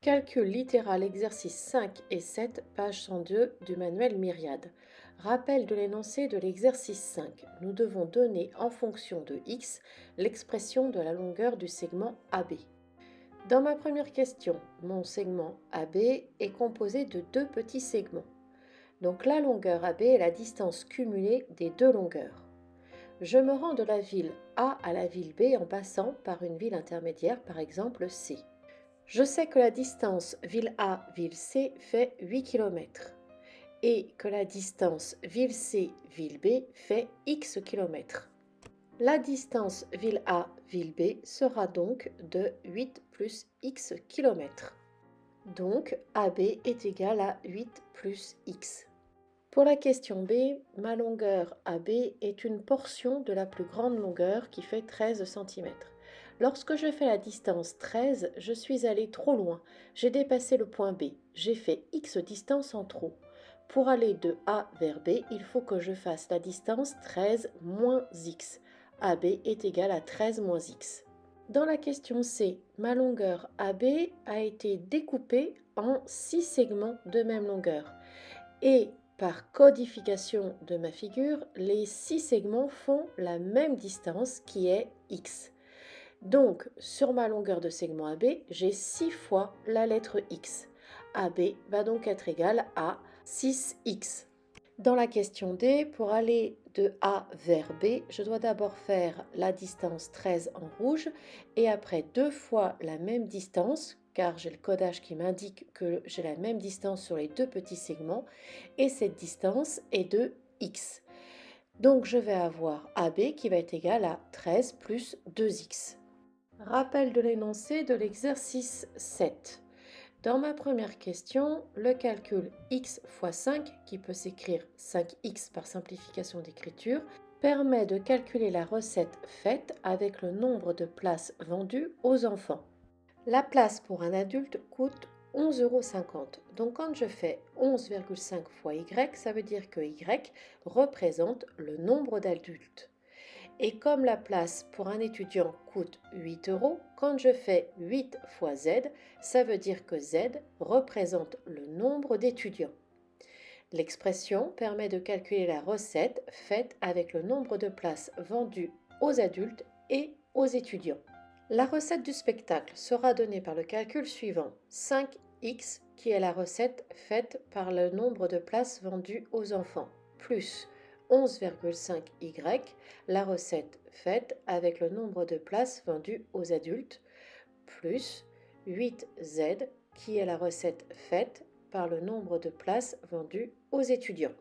Calcul littéral exercice 5 et 7, page 102 du manuel Myriade. Rappel de l'énoncé de l'exercice 5. Nous devons donner en fonction de x l'expression de la longueur du segment AB. Dans ma première question, mon segment AB est composé de deux petits segments. Donc la longueur AB est la distance cumulée des deux longueurs. Je me rends de la ville A à la ville B en passant par une ville intermédiaire, par exemple C. Je sais que la distance ville A-ville C fait 8 km et que la distance ville C-ville B fait x km. La distance ville A-ville B sera donc de 8 plus x km. Donc AB est égal à 8 plus x. Pour la question B, ma longueur AB est une portion de la plus grande longueur qui fait 13 cm. Lorsque je fais la distance 13, je suis allé trop loin. J'ai dépassé le point B. J'ai fait x distance en trop. Pour aller de A vers B, il faut que je fasse la distance 13 moins x. AB est égal à 13 moins x. Dans la question C, ma longueur AB a été découpée en 6 segments de même longueur. Et par codification de ma figure, les 6 segments font la même distance qui est x. Donc, sur ma longueur de segment AB, j'ai 6 fois la lettre x. AB va donc être égal à 6x. Dans la question D, pour aller de A vers B, je dois d'abord faire la distance 13 en rouge et après deux fois la même distance, car j'ai le codage qui m'indique que j'ai la même distance sur les deux petits segments, et cette distance est de x. Donc je vais avoir AB qui va être égal à 13 plus 2x. Rappel de l'énoncé de l'exercice 7. Dans ma première question, le calcul x fois 5, qui peut s'écrire 5x par simplification d'écriture, permet de calculer la recette faite avec le nombre de places vendues aux enfants. La place pour un adulte coûte 11,50 €. Donc quand je fais 11,5 fois y, ça veut dire que y représente le nombre d'adultes. Et comme la place pour un étudiant coûte 8 €, quand je fais 8 fois z, ça veut dire que z représente le nombre d'étudiants. L'expression permet de calculer la recette faite avec le nombre de places vendues aux adultes et aux étudiants. La recette du spectacle sera donnée par le calcul suivant: 5x, qui est la recette faite par le nombre de places vendues aux enfants, plus 11,5y, la recette faite avec le nombre de places vendues aux adultes, plus 8z, qui est la recette faite par le nombre de places vendues aux étudiants.